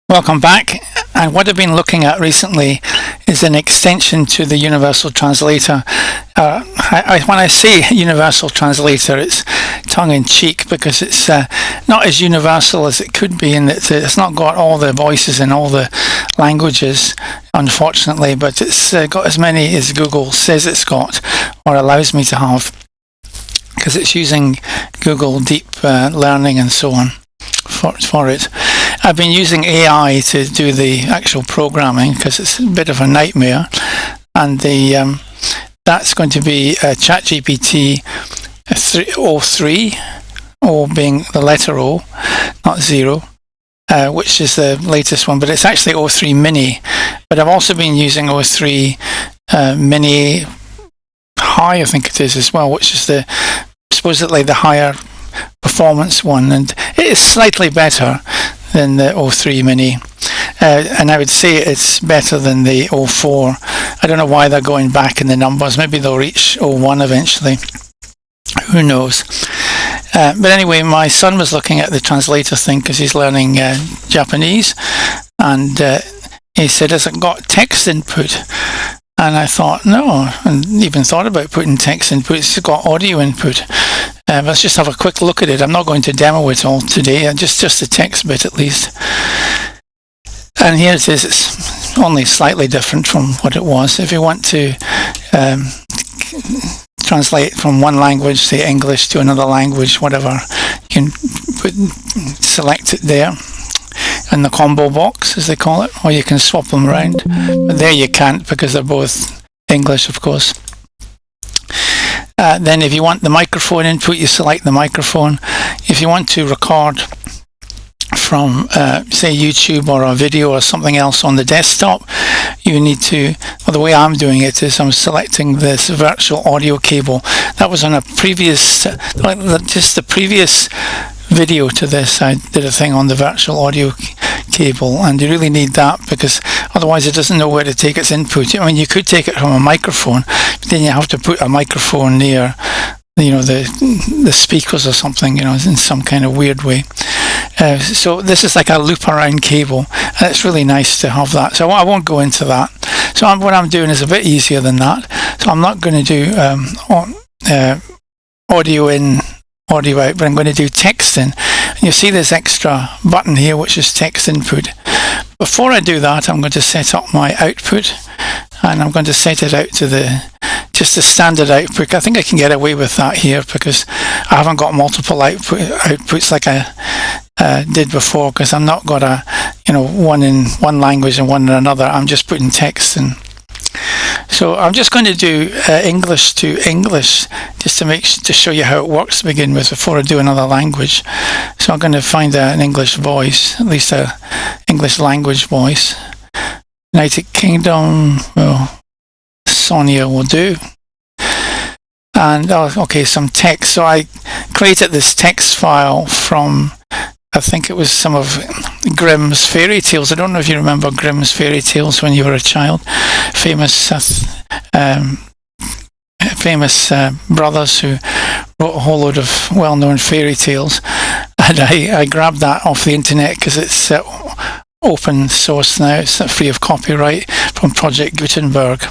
Welcome back. And what I've been looking at recently is an extension to the Universal Translator. When I say Universal Translator, it's tongue-in-cheek because it's not as universal as it could be, and it's not got all the voices in all the languages, unfortunately, but it's got as many as Google says it's got, or allows me to have, because it's using Google Deep Learning and so on for it. I've been using AI to do the actual programming because it's a bit of a nightmare, and that's going to be ChatGPT 03, O being the letter O, not 0, which is the latest one, but it's actually 03 Mini. But I've also been using 03 Mini High, I think it is as well, which is supposedly the higher performance one, and it is slightly better than the 03 Mini, and I would say it's better than the 04. I don't know why they're going back in the numbers. Maybe they'll reach 01 eventually. Who knows? But anyway, my son was looking at the translator thing because he's learning Japanese, and he said, has it got text input? And I thought, no, and even thought about putting text input. It's got audio input. Let's just have a quick look at it. I'm not going to demo it all today, just the text bit at least. And here it is. It's only slightly different from what it was. If you want to translate from one language, say English, to another language, whatever, you can select it there in the combo box, as they call it, or you can swap them around. But there you can't, because they're both English, of course. Then if you want the microphone input, you select the microphone. If you want to record from, say, YouTube or a video or something else on the desktop, you need to, well, the way I'm doing it is I'm selecting this virtual audio cable. That was on a previous, just the previous video to this. I did a thing on the virtual audio cable, and you really need that because otherwise it doesn't know where to take its input. I mean, you could take it from a microphone, but then you have to put a microphone near, the speakers or something, in some kind of weird way. So this is like a loop around cable, and it's really nice to have that. So I won't go into that. So what I'm doing is a bit easier than that. So I'm not going to do audio in, audio out, but I'm going to do text in. And you see this extra button here, which is text input. Before I do that, I'm going to set up my output, and I'm going to set it out to just the standard output. I think I can get away with that here because I haven't got multiple outputs like I did before, because I'm not got one in one language and one in another. I'm just putting text in. So I'm just going to do English to English just to show you how it works to begin with before I do another language. So I'm going to find an English voice, at least a English language voice. United Kingdom, well, Sonia will do. And okay, some text. So I created this text file from, I think it was some of Grimm's fairy tales. I don't know if you remember Grimm's fairy tales when you were a child. Famous brothers who wrote a whole load of well-known fairy tales. And I grabbed that off the internet because it's open source now. It's free of copyright from Project Gutenberg.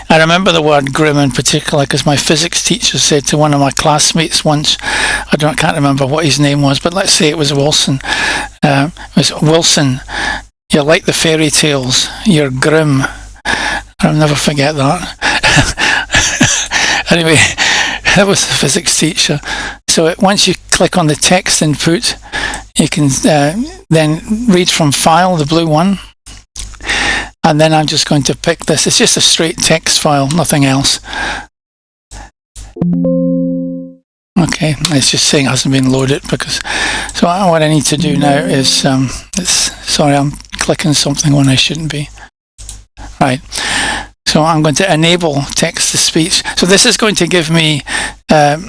I remember the word grim in particular because my physics teacher said to one of my classmates once, I can't remember what his name was, but let's say it was Wilson. It was Wilson, you're like the fairy tales, you're grim. I'll never forget that. Anyway, that was the physics teacher. So once you click on the text input, you can then read from file, the blue one. And then I'm just going to pick this. It's just a straight text file, nothing else. Okay, it's just saying it hasn't been loaded because. So what I need to do now is, sorry, I'm clicking something when I shouldn't be. Right. So I'm going to enable text to speech. So this is going to give me a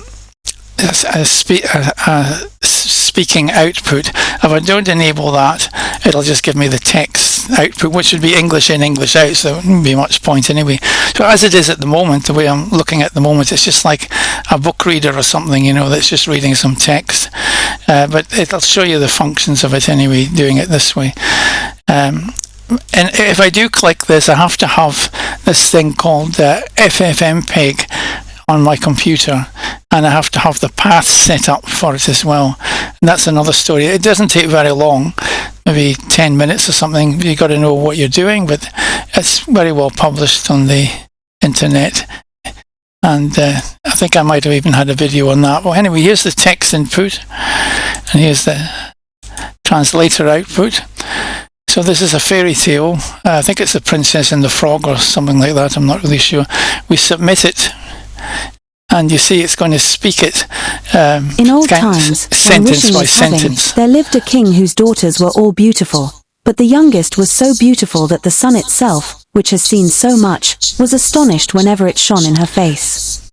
speaking output. If I don't enable that, it'll just give me the text output, which would be English in, English out, so there wouldn't be much point anyway. So as it is at the moment, the way I'm looking at the moment, it's just like a book reader or something, that's just reading some text. but it'll show you the functions of it anyway, doing it this way. And if I do click this, I have to have this thing called FFmpeg on my computer, and I have to have the path set up for it as well. And that's another story. It doesn't take very long, maybe 10 minutes or something. You've got to know what you're doing, but it's very well published on the internet. And I think I might have even had a video on that. Well, anyway, here's the text input, and here's the translator output. So this is a fairy tale. I think it's The Princess and the Frog or something like that. I'm not really sure. We submit it, and you see it's going to speak it in old times, sentence by sentence. There lived a king whose daughters were all beautiful, but the youngest was so beautiful that the sun itself, which has seen so much, was astonished whenever it shone in her face.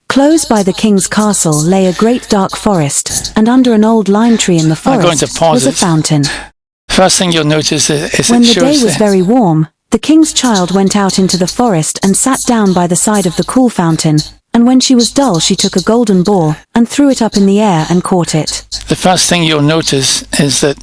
Close by the king's castle lay a great dark forest, and under an old lime tree in the forest was a fountain. First thing you'll notice is when the day was very warm, the king's child went out into the forest and sat down by the side of the cool fountain, and when she was dull she took a golden ball and threw it up in the air and caught it. The first thing you'll notice is that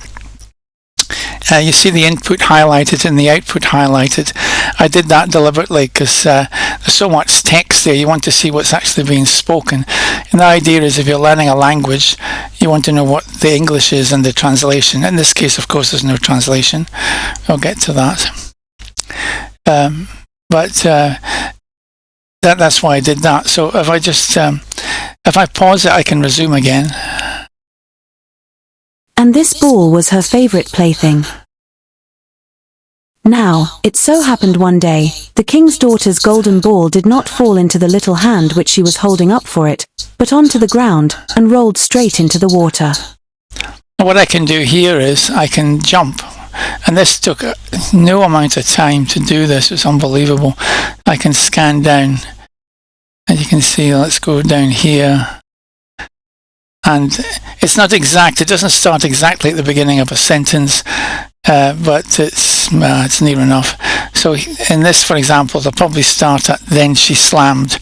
you see the input highlighted and the output highlighted. I did that deliberately because there's so much text there, you want to see what's actually being spoken. And the idea is if you're learning a language, you want to know what the English is and the translation. In this case, of course, there's no translation. I'll get to that. That's why I did that. So if I just, if I pause it, I can resume again. And this ball was her favorite plaything. Now, it so happened one day, the king's daughter's golden ball did not fall into the little hand which she was holding up for it, but onto the ground, and rolled straight into the water. What I can do here is I can jump, and this took no amount of time to do this. It's unbelievable. I can scan down, and you can see, let's go down here. And it's not exact, it doesn't start exactly at the beginning of a sentence, but it's near enough. So in this, for example, they'll probably start at "then she slammed,"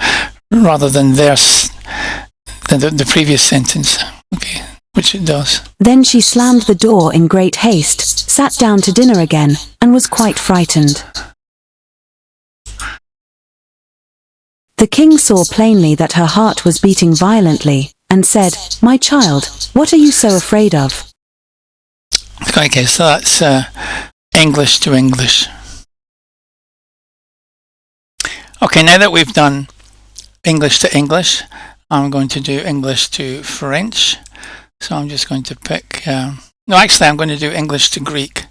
rather than the previous sentence, okay, which it does. Then she slammed the door in great haste, sat down to dinner again, and was quite frightened. The king saw plainly that her heart was beating violently, and said, "My child, what are you so afraid of?" Okay, so that's English to English. Okay, now that we've done English to English, I'm going to do English to French. So I'm just going to pick, no, actually I'm going to do English to Greek,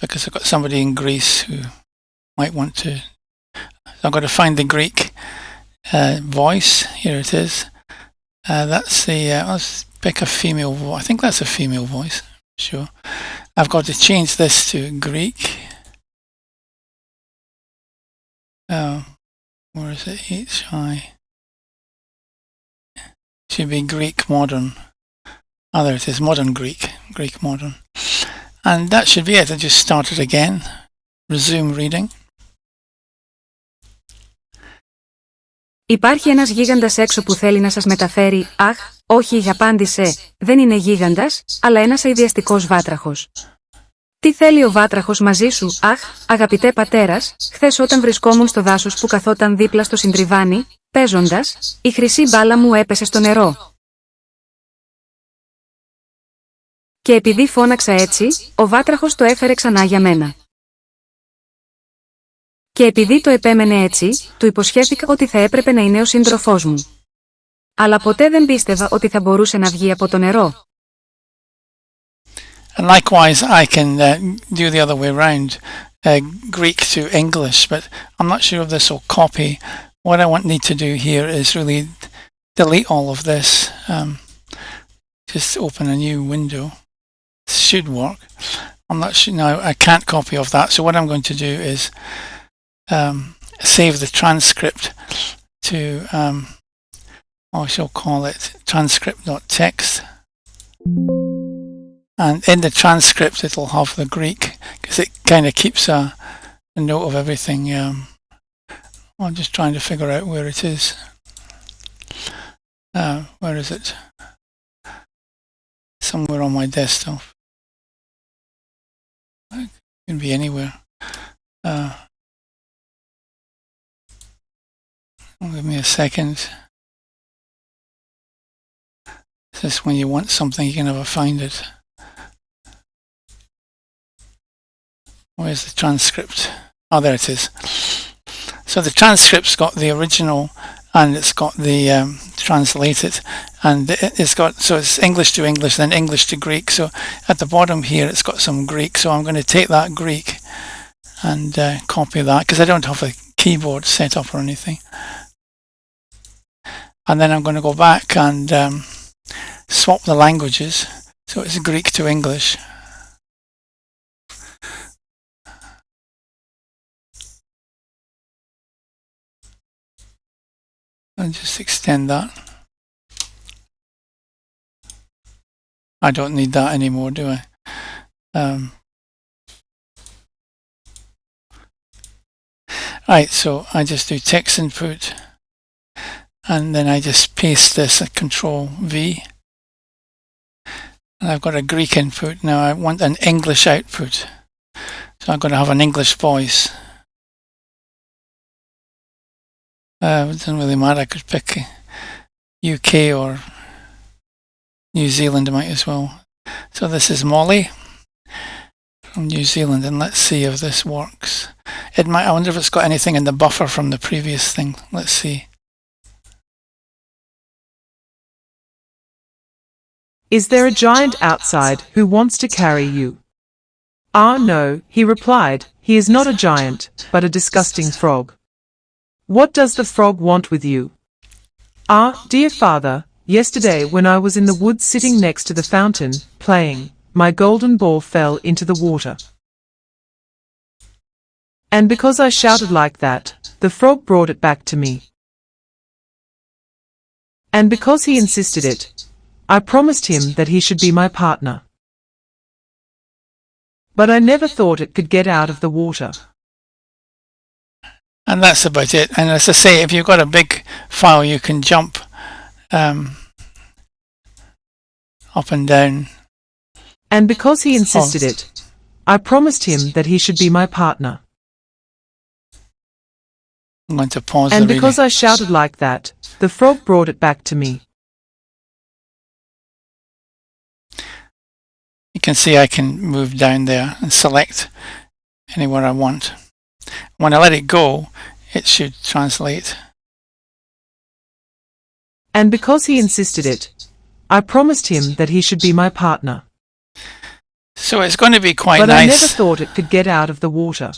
because I've got somebody in Greece who might want to. So I'm going to find the Greek voice. Here it is. That's the, let's pick a female voice. I think that's a female voice, sure. I've got to change this to Greek. Where is it? HI. Should be Greek modern. Oh, there it is, modern Greek. Greek modern. And that should be it. I just start it again. Resume reading. Υπάρχει ένας γίγαντας έξω που θέλει να σας μεταφέρει. Αχ, όχι, απάντησε. Δεν είναι γίγαντας, αλλά ένας αηδιαστικός βάτραχος. Τι θέλει ο βάτραχος μαζί σου? Αχ, αγαπητέ πατέρας, χθες όταν βρισκόμουν στο δάσος που καθόταν δίπλα στο συντριβάνι, παίζοντας, η χρυσή μπάλα μου έπεσε στο νερό. Και επειδή φώναξα έτσι, ο βάτραχος το έφερε ξανά για μένα. Και επειδή το επέμενε έτσι, του υποσχέθηκα ότι θα έπρεπε να είναι ο σύντροφός μου. Αλλά ποτέ δεν πίστευα ότι θα μπορούσε να βγει από το νερό. And likewise, I can do the other way around, Greek to English, but I'm not sure if this will copy. What I need to do here is really delete all of this. Just open a new window. This should work. I'm not sure now. I can't copy off that. So what I'm going to do is save the transcript to, I shall call it transcript.txt. And in the transcript, it'll have the Greek, because it kind of keeps a note of everything. I'm just trying to figure out where it is. Where is it? somewhere on my desktop. It can be anywhere. Give me a second. This is when you want something, you can never find it. Where's the transcript? Oh, there it is. So the transcript's got the original and it's got the translated, and it's got, so it's English to English, then English to Greek. So at the bottom here, it's got some Greek. So I'm going to take that Greek and copy that, because I don't have a keyboard set up or anything. And then I'm going to go back and swap the languages. So it's Greek to English. And just extend that. I don't need that anymore, do I? Right, so I just do text input, and then I just paste this at Control V. And I've got a Greek input. Now I want an English output. So I'm going to have an English voice. It doesn't really matter. I could pick UK or New Zealand, might as well. So this is Molly from New Zealand, and let's see if this works. It might. I wonder if it's got anything in the buffer from the previous thing. Let's see. Is there a giant outside who wants to carry you? Ah, no, he replied, he is not a giant, but a disgusting frog. What does the frog want with you? Ah, dear father, yesterday when I was in the woods sitting next to the fountain, playing, my golden ball fell into the water. And because I shouted like that, the frog brought it back to me. And because he insisted it, I promised him that he should be my partner. But I never thought it could get out of the water. And that's about it. And as I say, if you've got a big file, you can jump up and down. And because he insisted it, I promised him that he should be my partner. I'm going to pause And the because reading. I shouted like that, the frog brought it back to me. You can see I can move down there and select anywhere I want. When I let it go, it should translate. And because he insisted it, I promised him that he should be my partner. So it's going to be quite But nice. I never thought it could get out of the water.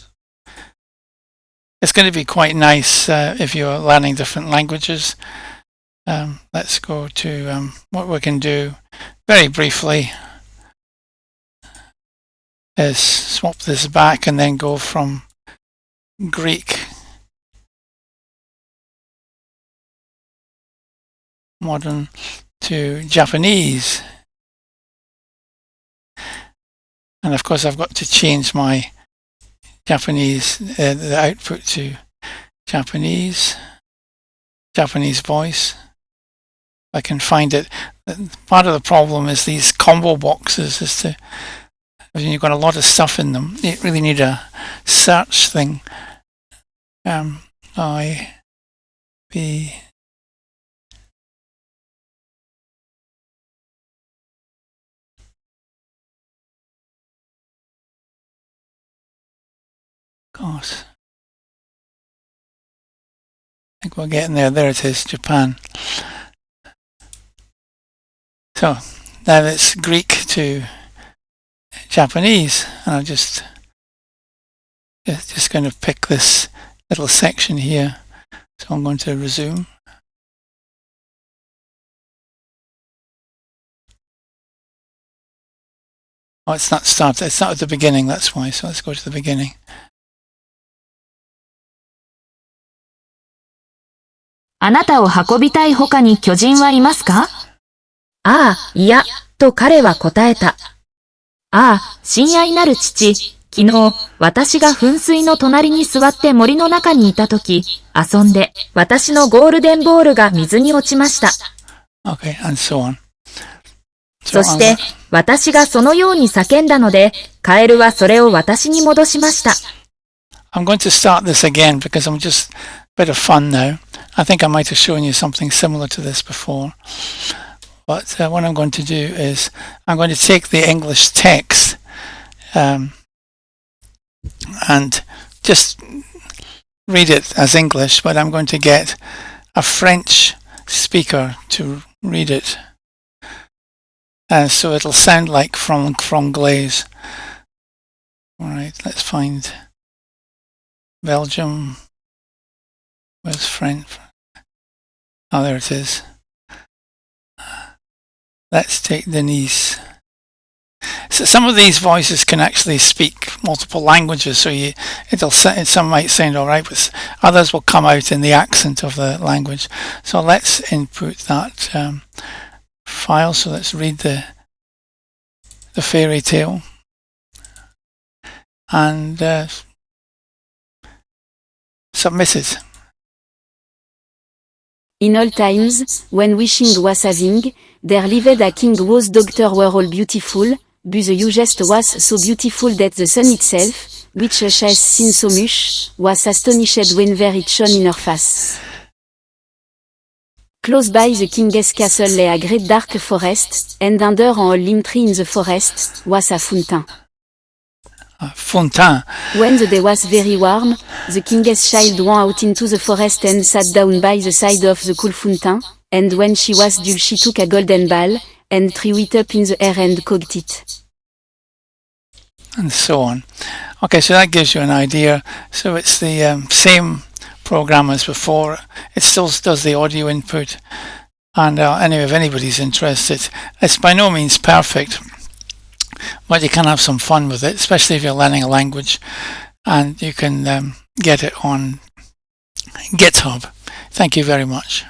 It's going to be quite nice if you're learning different languages. Let's go to what we can do very briefly is swap this back and then go from Greek modern to Japanese. And of course I've got to change my Japanese, the output to Japanese voice. I can find it. Part of the problem is these combo boxes, is to, when you've got a lot of stuff in them, you really need a search thing. Gosh. I think we're getting there. There it is, Japan. So now it's Greek to Japanese, and I'm just going to pick this little section here. So I'm going to resume. Oh, it's not started. It's not at the beginning. That's why. So let's go to the beginning. あなたを運びたい他に巨人はいますか？ああ、いや、と彼は答えた。ああ、親愛なる父、昨日、私が噴水の隣に座って森の中にいたとき、遊んで、私のゴールデンボールが水に落ちました。Okay, and so on. そして、私がそのように叫んだので、カエルはそれを私に戻しました。I'm going to start this again because I'm just a bit of fun now. I think I might have shown you something similar to this before. But what I'm going to do is I'm going to take the English text and just read it as English, but I'm going to get a French speaker to read it. So it'll sound like Franglais. Alright, let's find Belgium. Where's French? Oh, there it is. Let's take Denise. So some of these voices can actually speak multiple languages, so some might sound alright, but others will come out in the accent of the language. So let's input that file. So let's read the fairy tale and submit it. In old times, when wishing was having, there lived a king whose daughter were all beautiful, but the youngest was so beautiful that the sun itself, which she has seen so much, was astonished whenever it shone in her face. Close by the king's castle lay a great dark forest, and under an old lime tree in the forest was a fountain. Fontaine. When the day was very warm, the king's child went out into the forest and sat down by the side of the cool fountain, and when she was dull she took a golden ball, and threw it up in the air and cocked it. And so on. Okay, so that gives you an idea. So it's the same program as before. It still does the audio input. And anyway, if anybody's interested, it's by no means perfect, but you can have some fun with it, especially if you're learning a language, and you can get it on GitHub. Thank you very much.